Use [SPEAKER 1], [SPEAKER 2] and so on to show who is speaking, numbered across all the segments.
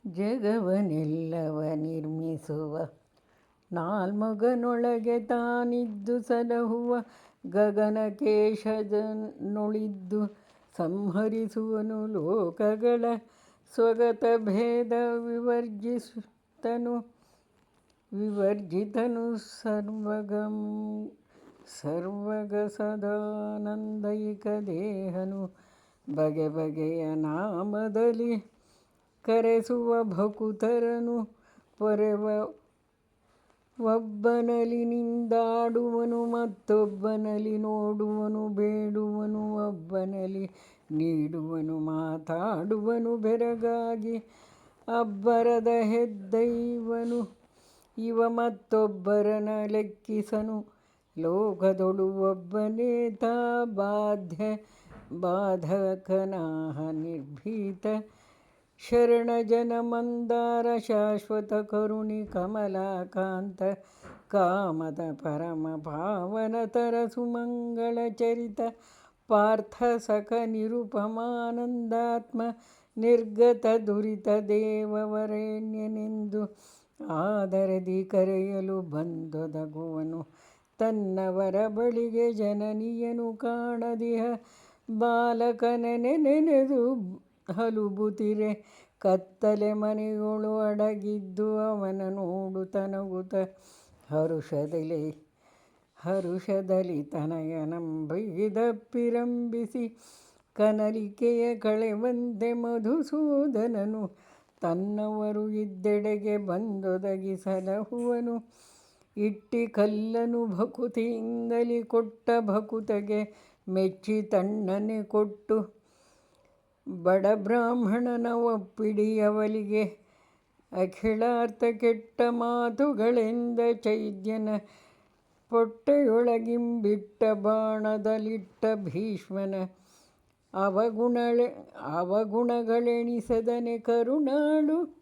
[SPEAKER 1] ಜಗವನೆಲ್ಲವ ನಿರ್ಮಿಸುವ ನಾಲ್ಮಗನೊಳಗೆ ತಾನಿದ್ದು ಸಲಹುವ ಗಗನಕೇಶದನೊಳಿದ್ದು ಸಂಹರಿಸುವನು ಲೋಕಗಳ ಸ್ವಗತ ಭೇದ ವಿವರ್ಜಿತನು ಸರ್ವಗ ಸದಾನಂದೈಕ ದೇಹನು ಬಗೆ ಬಗೆಯ ನಾಮದಲ್ಲಿ ಕರೆಸುವ ಭಕುತರನು ಪೊರೆವ ಒಬ್ಬನಲ್ಲಿ ನಿಂದಾಡುವನು ಮತ್ತೊಬ್ಬನಲ್ಲಿ ನೋಡುವನು ಬೇಡುವನು ಒಬ್ಬನಲ್ಲಿ ನೀಡುವನು ಮಾತಾಡುವನು ಬೆರಗಾಗಿ ಅಬ್ಬರದ ಹೆದ್ದೈವನು ಇವ ಮತ್ತೊಬ್ಬರನ ಲೆಕ್ಕಿಸನು ಲೋಕದೊಳು ಒಬ್ಬನೇ ತಾ ಬಾಧಕನಾಹ ನಿರ್ಭೀತ ಶರಣ ಜನ ಮಂದಾರ ಶಾಶ್ವತ ಕರುಣಿ ಕಮಲಾಕಾಂತ ಕಾಮದ ಪರಮ ಪಾವನತರ ಸುಮಂಗಳ ಚರಿತ ಪಾರ್ಥ ಸಖ ನಿರುಪಮಾನಂದಾತ್ಮ ನಿರ್ಗತ ದುರಿತ ದೇವವರೆಣ್ಯನೆಂದು ಆದರದಿ ಕರೆಯಲು ಬಂದೊದಗುವನು ತನ್ನವರ ಬಳಿಗೆ ಜನನಿಯನು ಕಾಣದಿಹ ಬಾಲಕನೆನೆದು ಹಲುಬುತಿರೆ ಕತ್ತಲೆ ಮನೆಯೊಳು ಅಡಗಿದ್ದು ಅವನ ನೋಡುತ್ತನಗುತ ಹರುಷದಲ್ಲಿ ತನಯನಂಬೈದಪ್ಪಿರಂಬಿಸಿ ಕನಲಿಕೆಯ ಕಳೆವಂತೆ ಮಧುಸೂದನನು ತನ್ನವರು ಇದ್ದೆಡೆಗೆ ಬಂದೊದಗಿ ಸಲಹುವನು ಇಟ್ಟಿ ಕಲ್ಲನು ಭಕುತಿಯಿಂದಲಿ ಕೊಟ್ಟ ಭಕುತಗೆ ಮೆಚ್ಚಿ ತಣ್ಣನೆ ಕೊಟ್ಟು ಬಡ ಬ್ರಾಹ್ಮಣನ ಒಪ್ಪಿಡಿಯವಲಿಗೆ ಅಖಿಲಾರ್ಥ ಕೆಟ್ಟ ಮಾತುಗಳೆಂದ ಚೈದ್ಯನ ಪೊಟ್ಟೆಯೊಳಗಿಂಬಿಟ್ಟ ಬಾಣದಲಿಟ್ಟ ಭೀಷ್ಮನ ಅವಗುಣಗಳೆಣಿಸದನೆ ಕರುಣಾಳು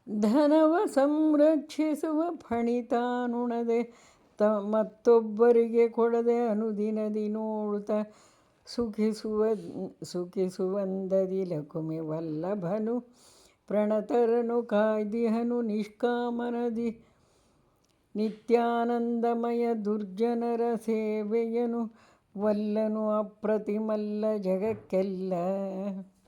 [SPEAKER 1] ಧನವ ಸಂರಕ್ಷಿಸುವ ಫಣಿತಾನುಣದೆ ಮತ್ತೊಬ್ಬರಿಗೆ ಕೊಡದೆ ಅನುದಿನದಿ ನೋಡುತ್ತ ಸುಖಿಸುವಂದದಿ ಲಕುಮಿ ವಲ್ಲಭನು ಪ್ರಣತರನು ಕಾಯ್ದಿಹನು ನಿಷ್ಕಾಮನದಿ ನಿತ್ಯಾನಂದಮಯ ದುರ್ಜನರ ಸೇವೆಯನು ವಲ್ಲನು ಅಪ್ರತಿಮಲ್ಲ ಜಗಕ್ಕೆಲ್ಲ.